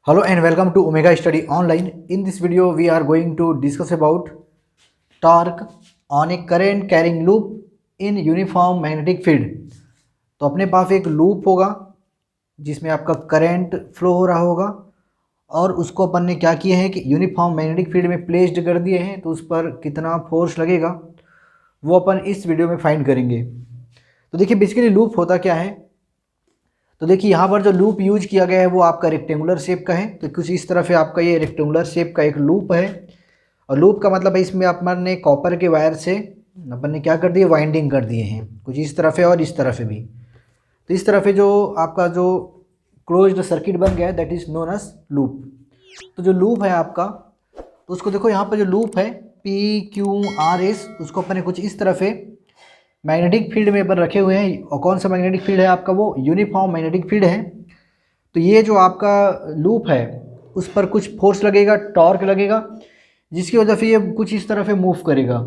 Hello and welcome to Omega Study Online. In this video, we are going to discuss about torque on a current carrying loop in uniform magnetic field. तो अपने पास एक loop होगा जिसमें आपका current flow हो रहा होगा और उसको अपन ने क्या किया है कि यूनिफॉर्म मैग्नेटिक फील्ड में प्लेस्ड कर दिए हैं, तो उस पर कितना फोर्स लगेगा वो अपन इस वीडियो में फाइंड करेंगे। तो देखिए बेसिकली लूप होता क्या है, तो देखिए यहाँ पर जो लूप यूज किया गया है वो आपका रेक्टेंगुलर शेप का है। तो कुछ इस तरह से आपका ये रेक्टेंगुलर शेप का एक लूप है और लूप का मतलब है इसमें अपन ने कॉपर के वायर से अपन ने क्या कर दिया, वाइंडिंग कर दिए हैं कुछ इस तरफ है और इस तरफ है भी। तो इस तरफ है जो आपका जो क्लोज्ड सर्किट बन गया है that is known as loop. तो जो लूप है आपका, तो उसको देखो यहाँ पर जो लूप है PQRS, उसको अपन ने कुछ इस तरफ है मैग्नेटिक फील्ड में अपन रखे हुए हैं। और कौन सा मैग्नेटिक फील्ड है आपका, वो यूनिफॉर्म मैग्नेटिक फील्ड है। तो ये जो आपका लूप है उस पर कुछ फोर्स लगेगा, टॉर्क लगेगा, जिसकी वजह से ये कुछ इस तरह से मूव करेगा।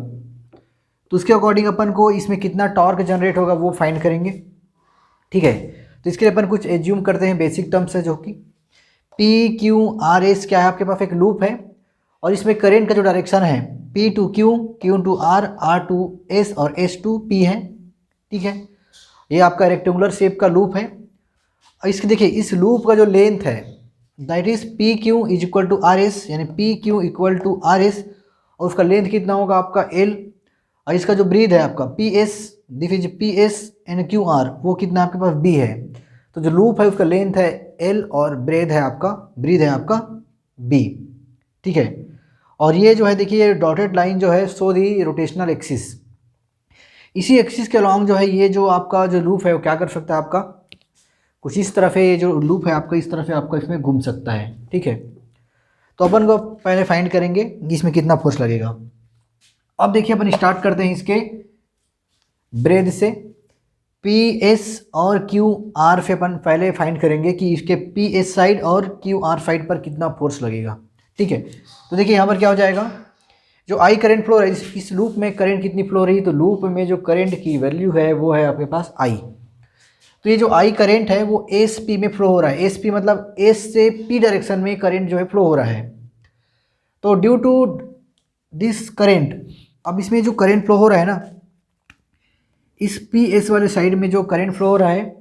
तो उसके अकॉर्डिंग अपन को इसमें कितना टॉर्क जनरेट होगा वो फाइंड करेंगे, ठीक है। तो इसके लिए अपन कुछ एज्यूम करते हैं बेसिक टर्म्स है, जो कि PQRS क्या है, आपके पास एक लूप है और इसमें करेंट का जो डायरेक्शन है P to Q, Q to R, R to S और S to P है, ठीक है। ये आपका रेक्टेंगुलर शेप का लूप है और इसके देखिए इस लूप का जो लेंथ है that is PQ is equal to RS, यानी PQ इक्वल टू RS और उसका लेंथ कितना होगा आपका L। और इसका जो ब्रीथ है आपका PS, this is PS and QR, वो कितना आपके पास B है। तो जो लूप है उसका लेंथ है L और ब्रीथ है आपका B, ठीक है। और ये जो है देखिए डॉटेड लाइन जो है सो दी रोटेशनल एक्सिस, इसी एक्सिस के अलॉन्ग जो है ये जो आपका जो लूप है वो क्या कर सकता है आपका कुछ इस तरफ है। ये जो लूप है आपका इस तरफ है आपका इसमें घूम सकता है, ठीक है। तो अपन को पहले फाइंड करेंगे कि इसमें कितना फोर्स लगेगा। अब देखिए अपन स्टार्ट करते हैं इसके ब्रेथ से। PS और QR से अपन पहले फाइंड करेंगे कि इसके PS साइड और QR साइड पर कितना फोर्स लगेगा, ठीक है। तो देखिए यहाँ पर क्या हो जाएगा, जो I करंट फ्लो है इस लूप में करंट कितनी फ्लो रही, तो लूप में जो करंट की वैल्यू है वो है आपके पास I। तो ये जो I करंट है वो SP में फ्लो हो रहा है। SP मतलब S से P डायरेक्शन में करंट जो है फ्लो हो रहा है। तो ड्यू टू दिस करंट, अब इसमें जो करंट फ्लो हो रहा है ना, इस PS वाले साइड में जो करंट फ्लो हो रहा है,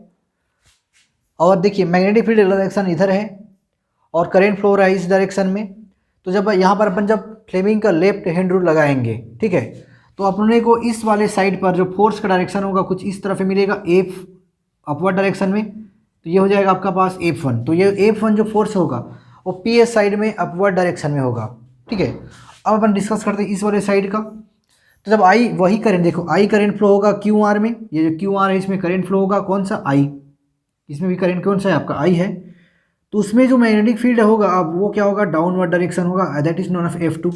और देखिए मैग्नेटिक फील्ड डायरेक्शन इधर है और करंट फ्लो हो रहा है इस डायरेक्शन में। तो जब यहाँ पर अपन जब फ्लेमिंग का लेफ्ट हैंड रूल लगाएंगे, ठीक है, तो अपने को इस वाले साइड पर जो फोर्स का डायरेक्शन होगा कुछ इस तरह से मिलेगा F अपवर्ड डायरेक्शन में। तो ये हो जाएगा आपका पास F1। तो ये F1 जो फोर्स होगा वो PS साइड में अपवर्ड डायरेक्शन में होगा, ठीक है। अब अपन डिस्कस करते हैं इस वाले साइड का। तो जब I वही करंट, देखो I करंट फ्लो होगा QR में, ये जो QR है इसमें करंट फ्लो होगा कौन सा I, इसमें भी करंट कौन सा है आपका I है। तो उसमें जो मैग्नेटिक फील्ड होगा अब वो क्या होगा, डाउनवर्ड डायरेक्शन होगा, that is known of F2।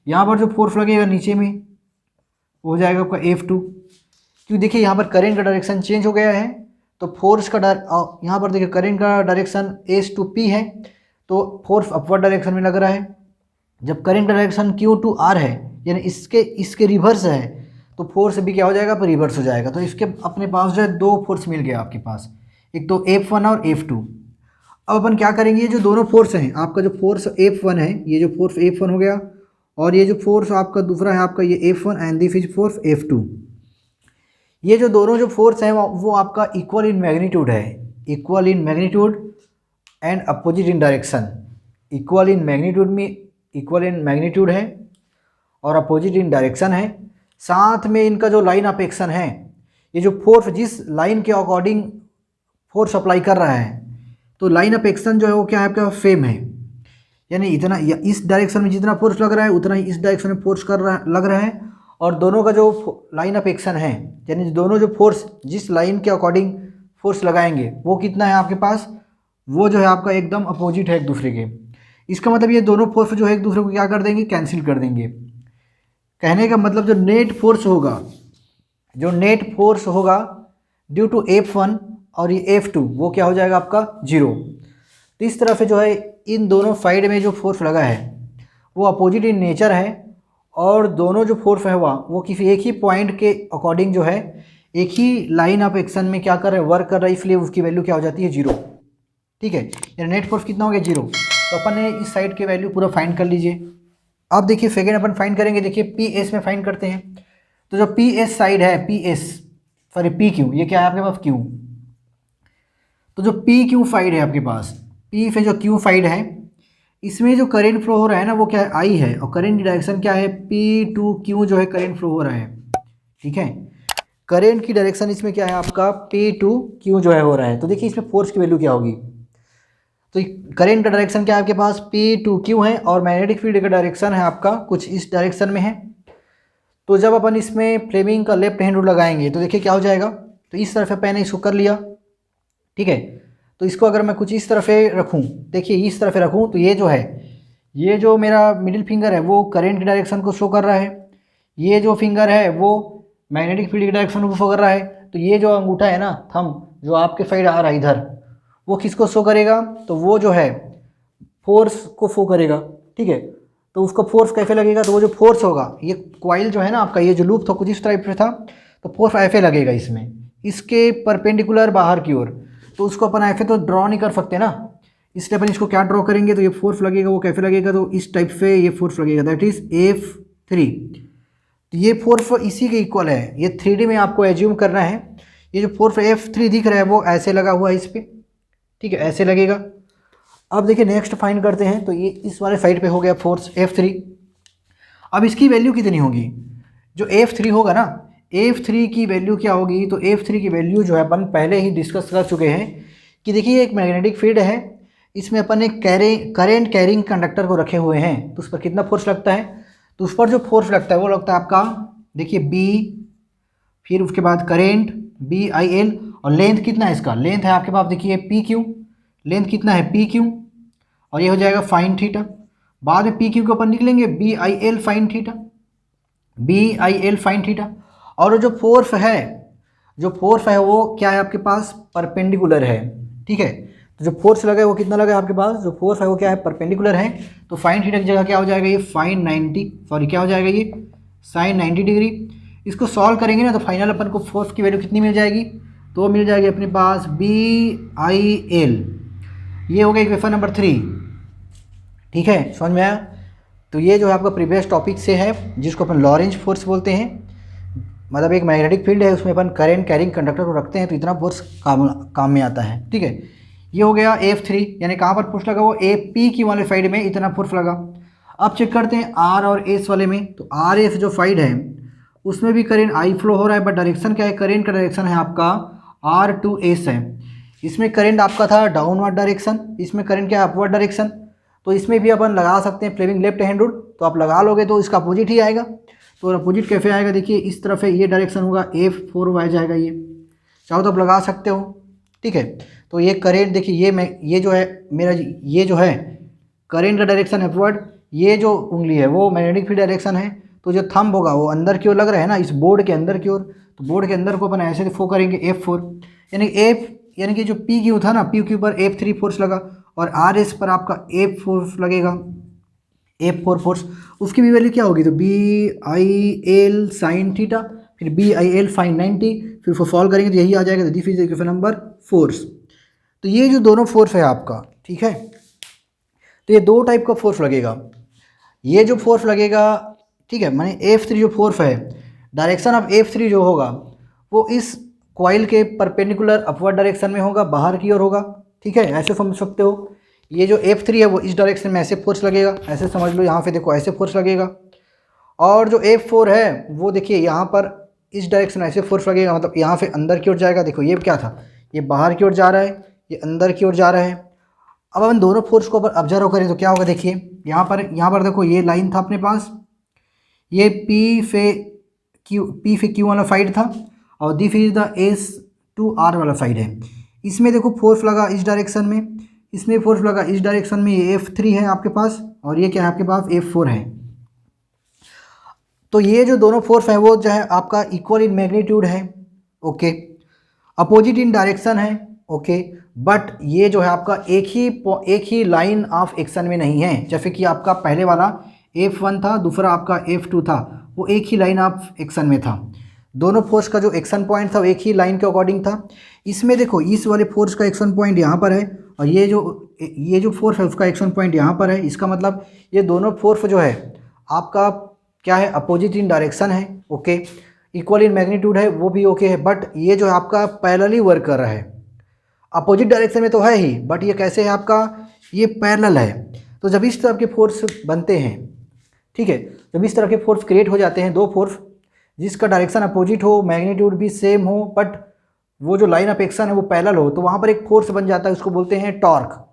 यहाँ पर जो फोर्स लगेगा नीचे में वो हो जाएगा आपका F2। क्यों, देखिए यहाँ पर करंट का डायरेक्शन चेंज हो गया है, तो फोर्स का यहाँ पर देखिए करंट का डायरेक्शन S to P है, तो फोर्स अपवर्ड डायरेक्शन में लग रहा है। जब करंट का डायरेक्शन Q to R है, यानी इसके रिवर्स है, तो फोर्स भी क्या हो जाएगा, पर रिवर्स हो जाएगा। तो इसके अपने पास जो है दो फोर्स मिल गया आपके पास, एक तो F1 और F2। अब अपन क्या करेंगे, ये जो दोनों फोर्स हैं, आपका जो फोर्स F1 है, ये जो फोर्स F1 हो गया, और ये जो फोर्स आपका दूसरा है आपका ये F1 and this is force F2। ये जो दोनों जो फोर्स हैं वो आपका इक्वल इन मैग्नीट्यूड है, equal in magnitude and opposite in direction. Equal in magnitude है और अपोजिट इन डायरेक्शन है। साथ में इनका जो लाइन ऑफ एक्शन है, ये जो फोर्स जिस लाइन के अकॉर्डिंग फोर्स अप्लाई कर रहा है, तो लाइन ऑफ एक्शन जो है वो क्या है आपका सेम है, यानी इतना इस डायरेक्शन में जितना फोर्स लग रहा है उतना ही इस डायरेक्शन में फोर्स लग रहा है। और दोनों का जो लाइन ऑफ एक्शन है, यानी दोनों जो फोर्स जिस लाइन के अकॉर्डिंग फोर्स लगाएंगे वो कितना है आपके पास, वो जो है आपका एकदम अपोजिट है एक दूसरे के। इसका मतलब ये दोनों फोर्स जो है एक दूसरे को क्या कर देंगे, कैंसिल कर देंगे। कहने का मतलब जो नेट फोर्स होगा ड्यू टू F1 और ये F2 वो क्या हो जाएगा आपका 0। तो इस तरह से जो है इन दोनों साइड में जो फोर्स लगा है वो अपोजिट इन नेचर है, और दोनों जो फोर्स है वो किसी एक ही पॉइंट के अकॉर्डिंग जो है एक ही लाइन ऑफ एक्शन में क्या कर रहे हैं, वर्क कर रहा है, इसलिए उसकी वैल्यू क्या हो जाती है 0, ठीक है। यानी नेट फोर्स कितना हो गया 0। तो अपन ने इस साइड की वैल्यू पूरा फाइंड कर लीजिए। अब देखिए सेकेंड अपन फाइंड करेंगे, देखिए पी एस में फाइंड करते हैं। तो जो पी एस साइड है, P S sorry P Q, ये क्या है आपके पास क्यू। तो जो पी क्यू साइड है आपके पास, पी से जो क्यू साइड है, इसमें जो करेंट फ्लो हो रहा है ना वो क्या है, आई है, और करेंट की डायरेक्शन क्या है, पी टू क्यू जो है करेंट फ्लो हो रहा है। ठीक है, करेंट की डायरेक्शन इसमें क्या है आपका, पी टू क्यू जो है हो रहा है। तो देखिए इसमें फोर्स की वैल्यू क्या होगी। तो करेंट का डायरेक्शन क्या है आपके पास, पी टू क्यू है, और मैग्नेटिक फील्ड का डायरेक्शन है आपका कुछ इस डायरेक्शन में है। तो जब अपन इसमें फ्लेमिंग का लेफ्ट हैंड रूल लगाएंगे तो देखिए क्या हो जाएगा। तो इस तरफ मैंने इसको कर लिया, ठीक है। तो इसको अगर मैं कुछ इस तरफ रखूँ, देखिए इस तरफ रखूँ, तो ये जो है, ये जो मेरा मिडिल फिंगर है वो करेंट की डायरेक्शन को शो कर रहा है, ये जो फिंगर है वो मैग्नेटिक फील्ड की डायरेक्शन को शो कर रहा है। तो ये जो अंगूठा है ना, थंब जो आपके साइड आ रहा है इधर, वो किसको शो करेगा, तो वो जो है फोर्स को शो करेगा। ठीक है, तो उसका फोर्स कैसे लगेगा, तो वो जो फोर्स होगा, ये कॉइल जो है ना आपका, ये जो लूप था कुछ इस टाइप से था, तो फोर्स ऐसे लगेगा इसमें, इसके परपेंडिकुलर बाहर की ओर। तो उसको अपन ऐसे तो ड्रॉ नहीं कर सकते ना, इसलिए अपन इसको क्या ड्रॉ करेंगे, तो ये फोर्स लगेगा वो कैसे लगेगा, तो इस टाइप से ये फोर्स लगेगा, दैट इज F3। तो ये फोर्स इसी के इक्वल है, ये 3D में आपको एज्यूम करना है। ये जो फोर्स F3 दिख रहा है वो ऐसे लगा हुआ है इस पर, ठीक है, ऐसे लगेगा। अब देखिए नेक्स्ट फाइंड करते हैं। तो ये इस वाले साइड पे हो गया फोर्स F3। अब इसकी वैल्यू कितनी होगी, जो F3 होगा ना, F3 की वैल्यू क्या होगी, तो F3 की वैल्यू जो है अपन पहले ही डिस्कस कर चुके हैं कि देखिए एक मैग्नेटिक फील्ड है, इसमें अपन एक करेंट कैरिंग कंडक्टर को रखे हुए हैं, तो उस पर कितना फोर्स लगता है, तो उस पर जो फोर्स लगता है वो लगता है आपका, देखिए B, फिर उसके बाद करेंट BIL, और लेंथ कितना है इसका, लेंथ है आपके पास देखिए PQ, लेंथ कितना है PQ, और ये हो जाएगा फाइन थीटा। बाद में PQ को अपन निकलेंगे BIL fine theta, BIL fine theta. और जो फोर्स है, जो फोर्स है वो क्या है आपके पास, परपेंडिकुलर है। ठीक है, तो जो फोर्स लगा है वो कितना लगा है आपके पास, जो फोर्स है वो क्या है, परपेंडिकुलर है। तो फाइन थीटा की जगह क्या हो जाएगा, ये फाइन 90, सॉरी क्या हो जाएगा, ये साइन 90 डिग्री। इसको सॉल्व करेंगे ना तो फाइनल अपन को फोर्स की वैल्यू कितनी मिल जाएगी, तो मिल जाएगी अपने पास BIL। ये हो गया इक्वेशन नंबर 3। ठीक है, समझ में आया। तो ये जो है आपका प्रीवियस टॉपिक से है, जिसको अपन लॉरेंज फोर्स बोलते हैं। मतलब एक मैग्नेटिक फील्ड है, उसमें अपन करेंट कैरिंग कंडक्टर को रखते हैं, तो इतना फोर्स काम में आता है। ठीक है, ये हो गया F3, यानी कहाँ पर फोर्स लगा, वो AP की वाले साइड में इतना फोर्स लगा। अब चेक करते हैं R और S वाले में। तो RS जो साइड है उसमें भी करेंट आई फ्लो हो रहा है, बट डायरेक्शन क्या है, करेंट का डायरेक्शन है आपका R2S है। इसमें करंट आपका था डाउनवर्ड डायरेक्शन, इसमें करंट क्या है, अपवर्ड डायरेक्शन। तो इसमें भी अपन लगा सकते हैं फ्लेमिंग लेफ्ट हैंड रूल, तो आप लगा लोगे तो इसका अपोजिट ही आएगा। तो अपोजिट कैसे आएगा, देखिए इस तरफ है, ये डायरेक्शन होगा F4 आ जाएगा, ये चाहो तो आप लगा सकते हो। ठीक है, तो ये करेंट देखिए, ये जो है मेरा, ये जो है करेंट का डायरेक्शन अपवर्ड, ये जो उंगली है वो मैग्नेटिक फील्ड डायरेक्शन है। तो जो थंब होगा वो अंदर की ओर लग रहा है ना, इस बोर्ड के अंदर की ओर, तो बोर्ड के अंदर को अपन ऐसे फो करेंगे F4, यानी कि जो PQ था ना, PQ पर F3 फोर्स लगा, और RS पर आपका F4 लगेगा, F4 फोर्स। उसकी भी वैल्यू क्या होगी, तो BIL साइन थीटा, फिर BIL फाइन 90, फिर उसको सॉल्व करेंगे तो यही आ जाएगा, दिस इज इक्वेशन नंबर 4। तो ये जो दोनों फोर्स है आपका, ठीक है, तो ये दो टाइप का फोर्स लगेगा। ये जो फोर्स लगेगा, ठीक है, माने F3 जो फोर्स है, डायरेक्शन ऑफ F3 जो होगा वो इस कॉइल के परपेंडिकुलर अपवर्ड डायरेक्शन में होगा, बाहर की ओर होगा। ठीक है, ऐसे समझ सकते हो। ये जो F3 है वो इस डायरेक्शन में ऐसे फोर्स लगेगा, ऐसे समझ लो, यहाँ पे देखो ऐसे फोर्स लगेगा। और जो F4 है वो देखिए यहाँ पर इस डायरेक्शन में ऐसे फोर्स लगेगा, मतलब यहाँ से अंदर की ओर जाएगा। देखो ये क्या था, ये बाहर की ओर जा रहा है, ये अंदर की ओर जा रहा है। अब अपन दोनों फोर्स को ऑब्जर्व करें तो क्या होगा, देखिए यहाँ पर देखो ये लाइन था अपने पास, ये P से Q वाला साइड था, और this is the S to R वाला साइड है। इसमें देखो फोर्स लगा इस डायरेक्शन में, इसमें फोर्स लगा इस डायरेक्शन में, ये F3 है आपके पास, और ये क्या है आपके पास, F4 है। तो ये जो दोनों फोर्स है वो जो है आपका इक्वल इन मैग्नीट्यूड है, ओके, अपोजिट इन डायरेक्शन है, ओके, बट ये जो है आपका एक ही लाइन ऑफ एक्शन में नहीं है। जैसे कि आपका पहले वाला F1 था, दूसरा आपका F2 था, वो एक ही लाइन ऑफ एक्शन में था। दोनों फोर्स का जो एक्शन पॉइंट था वो एक ही लाइन के अकॉर्डिंग था। इसमें देखो इस वाले फोर्स का एक्शन पॉइंट यहाँ पर है, और ये जो फोर्स है उसका एक्शन पॉइंट यहाँ पर है। इसका मतलब ये दोनों फोर्स जो है आपका क्या है, अपोजिट इन डायरेक्शन है, ओके, इक्वल इन मैग्नीट्यूड है, वो भी ओके है, बट ये जो है आपका पैरेलली वर्क कर रहा है। अपोजिट डायरेक्शन में तो है ही, बट ये कैसे है आपका, ये पैरेलल है। तो जब इस तरह के फोर्स बनते हैं, ठीक है, जब इस तरह के फोर्स क्रिएट हो जाते हैं, दो फोर्स जिसका डायरेक्शन अपोजिट हो, मैग्नीट्यूड भी सेम हो, बट वो जो लाइन ऑफ एक्शन है वो पैरेलल हो, तो वहाँ पर एक फोर्स बन जाता है, उसको बोलते हैं टॉर्क,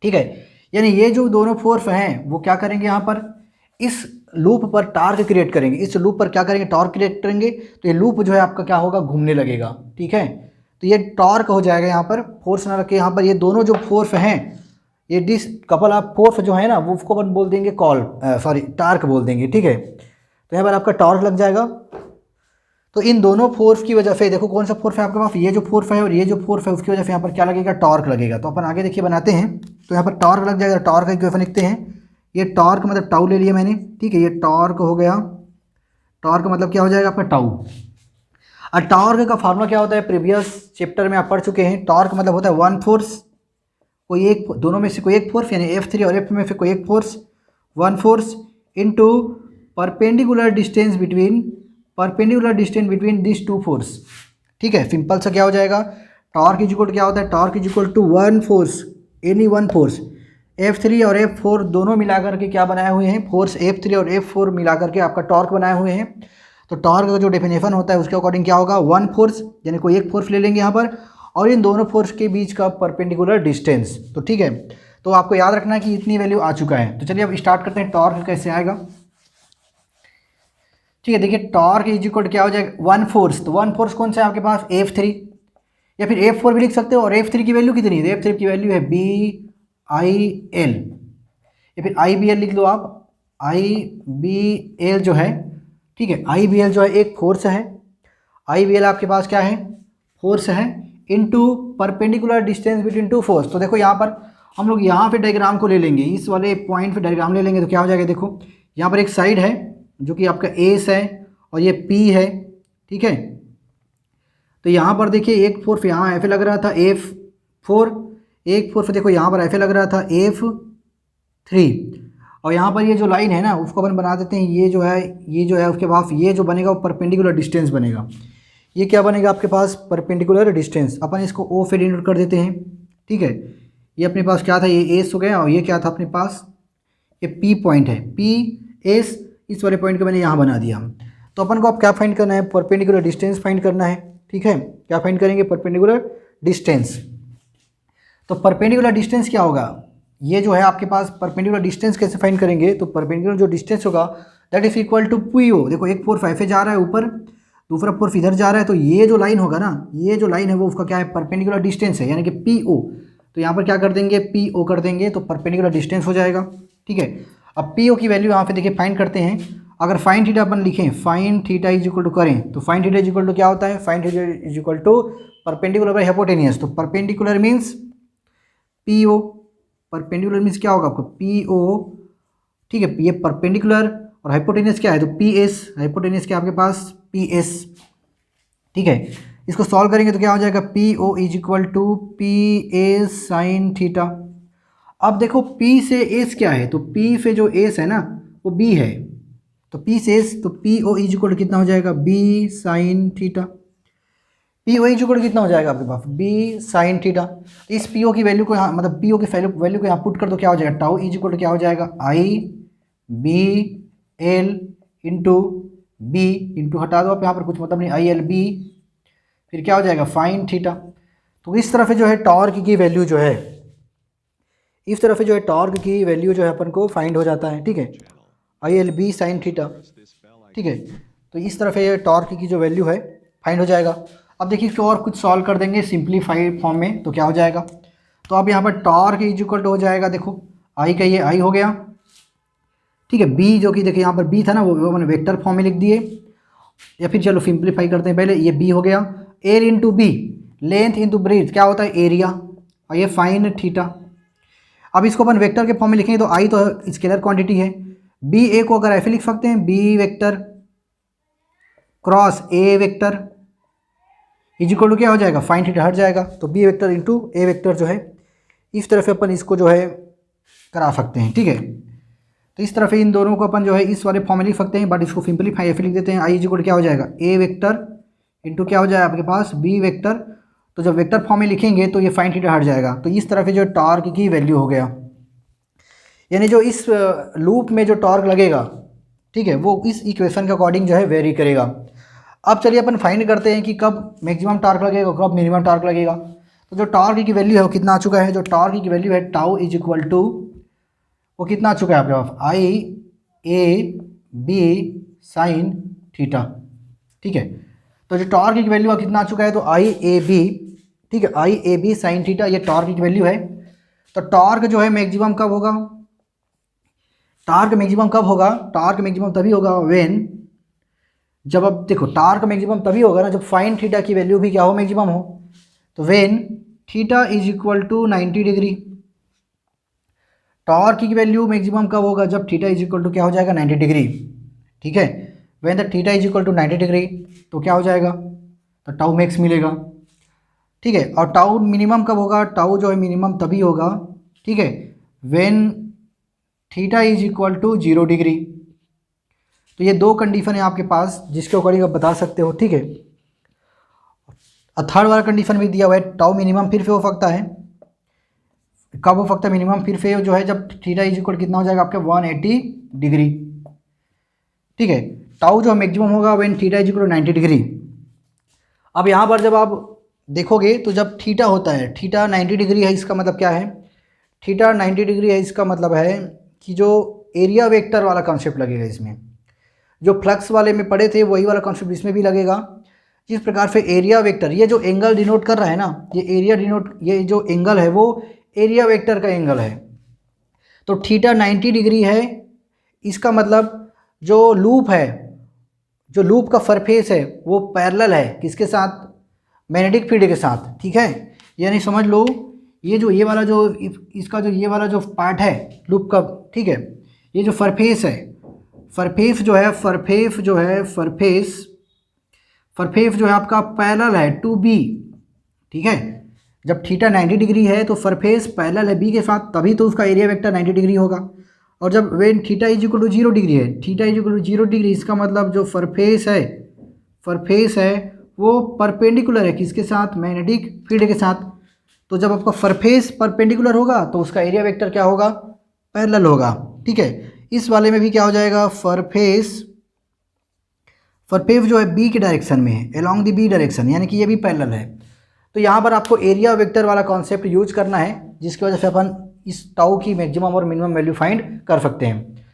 ठीक है। यानी ये जो दोनों फोर्स हैं वो क्या करेंगे, यहाँ पर इस लूप पर टॉर्क क्रिएट करेंगे, इस लूप पर क्या करेंगे, टॉर्क क्रिएट करेंगे, तो ये लूप जो है आपका क्या होगा, घूमने लगेगा, ठीक है। तो ये टॉर्क हो जाएगा, यहाँ पर फोर्स ना रखे, यहाँ पर ये दोनों जो फोर्स हैं, ये डिस कपल ऑफ फोर्स जो है ना, वो उसको अपन बोल देंगे टॉर्क बोल देंगे, ठीक है। तो यहाँ पर आपका टॉर्क लग जाएगा। तो इन दोनों फोर्स की वजह से देखो कौन सा फोर्स है आपके पास, ये जो फोर्स है और ये जो फोर्स है, उसकी वजह से यहाँ पर क्या लगेगा, टॉर्क लगेगा। तो अपन आगे देखिए बनाते हैं, तो यहाँ पर टॉर्क लग जाएगा। टॉर्क का इक्वेशन लिखते हैं, ये टॉर्क मतलब टाउ ले लिया मैंने, ठीक है, ये टॉर्क हो गया। टॉर्क मतलब क्या हो जाएगा आपका, टाउ। और टॉर्क का फार्मूला क्या होता है, प्रीवियस चैप्टर में आप पढ़ चुके हैं। टॉर्क मतलब होता है वन फोर्स, कोई एक, दोनों में से कोई एक फोर्स, यानी F3 और F में से कोई एक force, one force into perpendicular distance between this two force, ठीक है। सिंपल सा क्या हो जाएगा, टॉर्क इज इक्वल क्या होता है, torque is equal to one force, any one force, F3 और F4 दोनों मिलाकर के क्या बनाए हुए हैं, फोर्स F3 और F4 मिलाकर के आपका टॉर्क बनाए हुए हैं। तो टॉर्क का जो डेफिनेशन होता है उसके अकॉर्डिंग क्या होगा, वन फोर्स, यानी कोई एक फोर्स ले लेंगे यहाँ पर, और इन दोनों फोर्स के बीच का परपेंडिकुलर डिस्टेंस, तो ठीक है। तो आपको याद रखना है कि इतनी वैल्यू आ चुका है। तो चलिए अब स्टार्ट करते हैं, टॉर्क कैसे आएगा, ठीक है। देखिए टॉर्क इज इक्वल क्या हो जाएगा, वन फोर्स, तो वन फोर्स कौन सा है आपके पास, F3, या फिर F4 भी लिख सकते हो। और F3 की वैल्यू कितनी है, F3 की वैल्यू है BIL, या फिर IBL लिख लो आप, IBL जो है, ठीक है, IBL जो है एक फोर्स है, IBL आपके पास क्या है, फोर्स है, into perpendicular distance between two force. तो देखो यहाँ पर हम लोग यहाँ पे डायग्राम को ले लेंगे, इस वाले पॉइंट पे डायग्राम ले लेंगे, तो क्या हो जाएगा, देखो यहाँ पर एक साइड है जो कि आपका एस है और ये P है, ठीक है। तो यहाँ पर देखिए एक फोर्स यहाँ ऐसे लग रहा था F4, एक फोर्स देखो यहाँ पर ऐसे लग रहा था F3, और यहाँ पर ये जो लाइन है ना उसको अपन बना देते हैं, ये जो है उसके पास ये जो बनेगा वो परपेंडिकुलर डिस्टेंस बनेगा। ये क्या बनेगा आपके पास, परपेंडिकुलर डिस्टेंस। अपन इसको O से डिनोट कर देते हैं, ठीक है। ये अपने पास क्या था, ये एस हो गया, और ये क्या था अपने पास, ये P पॉइंट है, PS, इस वाले पॉइंट को मैंने यहाँ बना दिया। तो अपन को अब क्या फाइंड करना है, परपेंडिकुलर डिस्टेंस फाइंड करना है, ठीक है। क्या फाइंड करेंगे, परपेंडिकुलर डिस्टेंस। तो परपेंडिकुलर डिस्टेंस क्या होगा, ये जो है आपके पास परपेंडिकुलर डिस्टेंस कैसे फाइंड करेंगे, तो परपेंडिकुलर जो डिस्टेंस होगा that is equal to PO। देखो एक फोर्स ऐसे जा रहा है ऊपर, दूसरा फोर्स इधर जा रहा है, तो ये जो लाइन होगा ना, ये जो लाइन है वो उसका क्या है, परपेंडिकुलर डिस्टेंस है, यानी कि PO। तो यहाँ पर क्या कर देंगे, PO कर देंगे, तो परपेंडिकुलर डिस्टेंस हो जाएगा, ठीक है। अब PO की वैल्यू यहाँ पे देखिए फाइंड करते हैं। अगर फाइन थीटा अपन लिखें, sine theta is equal to करें, तो sine theta is equal to क्या होता है, sine theta is equal to perpendicular by hypotenuse. तो perpendicular means PO, perpendicular means क्या होगा आपको, PO, ठीक है। ये परपेंडिकुलर और हाइपोटेनियस क्या है, तो PS, हाइपोटेनियस क्या आपके पास, PS, ठीक है। इसको सॉल्व करेंगे तो क्या हो जाएगा, PO is equal to PS sine theta. अब देखो P से S क्या है, तो P से जो S है ना वो B है, तो P से S, तो PO इज इक्वल कितना हो जाएगा, B sine theta. PO is equal कितना हो जाएगा आपके पास, B साइन थीटा। तो इस PO की वैल्यू को यहाँ, मतलब PO की वैल्यू को यहाँ पुट कर दो, क्या हो जाएगा, टाउ इज इक्वल क्या हो जाएगा, IBL इंटू B, इंटू हटा दो आप यहाँ पर, कुछ मतलब नहीं, ILB, फिर क्या हो जाएगा, फाइन थीटा। तो इस तरफ जो है टॉर्क की वैल्यू जो है, इस तरफ जो है टॉर्क की वैल्यू जो है अपन को फाइंड हो जाता है, ठीक है, ILB साइन थीटा, ठीक है। तो इस तरफ ये टॉर्क की जो वैल्यू है फाइंड हो जाएगा। अब देखिए इसको और कुछ सॉल्व कर देंगे सिंप्लीफाइड फॉर्म में, तो क्या हो जाएगा, तो अब यहाँ पर टॉर्क इज इक्वल हो जाएगा, देखो आई का ये आई हो गया, ठीक है। बी जो कि देखिए यहाँ पर बी था ना वो मैंने वेक्टर फॉर्म में लिख दिए, या फिर चलो सिंप्लीफाई करते हैं पहले, ये बी हो गया, A into B, length into breadth क्या होता है, एरिया, और ये फाइन थीटा। अब इसको अपन वेक्टर के फॉर्म में लिखेंगे, तो आई तो स्केलर क्वांटिटी है, बी ए को अगर ऐसे लिख सकते हैं, B vector cross A vector is equal to क्या हो जाएगा, फाइन थीटा हट जाएगा, तो B vector into A vector जो है इस तरह से अपन इसको जो है करा सकते हैं, ठीक है। तो इस तरह से इन दोनों को अपन जो है इस वाले फॉर्म में लिख सकते हैं, बट इसको सिंपलीफाई ऐसे लिख देते हैं। आई इक्वल क्या हो जाएगा, ए वेक्टर इंटू क्या हो जाएगा आपके पास, बी वेक्टर। तो जब वेक्टर फॉर्म में लिखेंगे तो ये फाइन थीटा हट जाएगा। तो इस तरह से जो टॉर्क की वैल्यू हो गया, यानी जो इस लूप में जो टॉर्क लगेगा, ठीक है, वो इस इक्वेशन के अकॉर्डिंग जो है वेरी करेगा। अब चलिए अपन फाइंड करते हैं कि कब मैक्सिमम टॉर्क लगेगा, कब मिनिमम टॉर्क लगेगा। तो जो टॉर्क की वैल्यू है वो कितना आ चुका है, जो टॉर्क की वैल्यू है टाउ इज इक्वल टू, वो कितना आ चुका है आपके पास, आई ए बी साइन थीटा, ठीक है। तो जो टॉर्क की वैल्यू कितना आ चुका है, तो आई ए बी, ठीक है, आई ए बी साइन थीटा, ये टॉर्क की वैल्यू है। तो टॉर्क जो है मैक्सिमम कब होगा, टॉर्क मैक्सिमम कब होगा, टॉर्क मैक्सिमम तभी होगा व्हेन, जब अब देखो टॉर्क मैक्सिमम तभी होगा ना जब फाइन थीटा की वैल्यू भी क्या हो, मैक्सिमम हो। तो when theta is equal to 90 degree, torque की वैल्यू मैक्सिमम कब होगा, जब थीटा इज इक्वल टू क्या हो जाएगा, 90 डिग्री, ठीक है। When the theta is equal to 90 degree तो क्या हो जाएगा, तो टाउ मैक्स मिलेगा, ठीक है। और टाउ मिनिमम कब होगा, टाउ जो है मिनिमम तभी होगा, ठीक है, when theta is equal to 0 degree. तो ये दो कंडीशन है आपके पास जिसके अकॉर्डिंग आप बता सकते हो, ठीक है। और थर्ड वाला कंडीशन भी दिया हुआ है, टाउ मिनिमम फिर से हो सकता है, कब हो सकता है मिनिमम, फिर से जो है जब थीटा इज इक्वल कितना हो जाएगा आपके 180 डिग्री, ठीक है। टाउ जो मैक्सिमम होगा when theta is equal 90 degree. अब यहाँ पर जब आप देखोगे तो जब थीटा होता है, थीटा 90 डिग्री है, इसका मतलब क्या है, थीटा 90 डिग्री है, इसका मतलब है कि जो एरिया वेक्टर वाला कॉन्सेप्ट लगेगा इसमें, जो फ्लक्स वाले में पढ़े थे वही वाला कॉन्सेप्ट इसमें भी लगेगा। जिस प्रकार से एरिया वेक्टर, ये जो एंगल डिनोट कर रहा है ना, ये एरिया डिनोट, ये जो एंगल है वो एरिया वेक्टर का एंगल है। तो थीटा 90 डिग्री है, इसका मतलब जो लूप है, जो लूप का सरफेस है वो पैरेलल है किसके साथ, मैग्नेटिक फील्ड के साथ, ठीक है। यानी समझ लो ये जो ये वाला जो इसका जो ये वाला जो पार्ट है लूप का, ठीक है, ये जो सरफेस है, सरफेस जो है सरफेस जो है आपका पैरेलल है टू बी, ठीक है। जब थीटा 90 डिग्री है तो सरफेस पैरेलल है बी के साथ, तभी तो उसका एरिया वेक्टर 90 डिग्री होगा। और जब when theta is equal to 0 degree है, theta is equal to 0 degree, इसका मतलब जो सरफेस है वो परपेंडिकुलर है किसके साथ, मैग्नेटिक फील्ड के साथ। तो जब आपका सरफेस परपेंडिकुलर होगा तो उसका एरिया वेक्टर क्या होगा, पैरेलल होगा, ठीक है। इस वाले में भी क्या हो जाएगा, सरफेस जो है बी के डायरेक्शन में है, अलोंग द बी डायरेक्शन, यानी कि ये भी पैरेलल है। तो यहाँ पर आपको एरिया वेक्टर वाला कॉन्सेप्ट यूज करना है, जिसकी वजह से अपन इस टाउ की मैक्सिमम और मिनिमम वैल्यू फाइंड कर सकते हैं।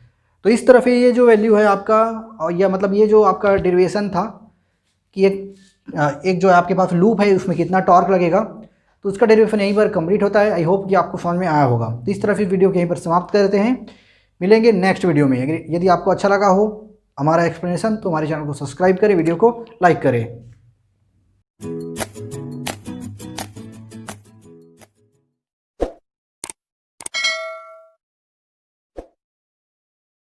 तो इस तरह से ये जो वैल्यू है आपका, और या मतलब ये जो आपका डेरिवेशन था कि एक जो आपके पास लूप है उसमें कितना टॉर्क लगेगा, तो उसका डेरिवेशन यहीं पर कंप्लीट होता है। आई होप कि आपको समझ में आया होगा। तो इस तरह से वीडियो को यहीं पर समाप्त करते हैं, मिलेंगे नेक्स्ट वीडियो में। यदि आपको अच्छा लगा हो हमारा एक्सप्लेनेशन तो हमारे चैनल को सब्सक्राइब करें, वीडियो को लाइक करें।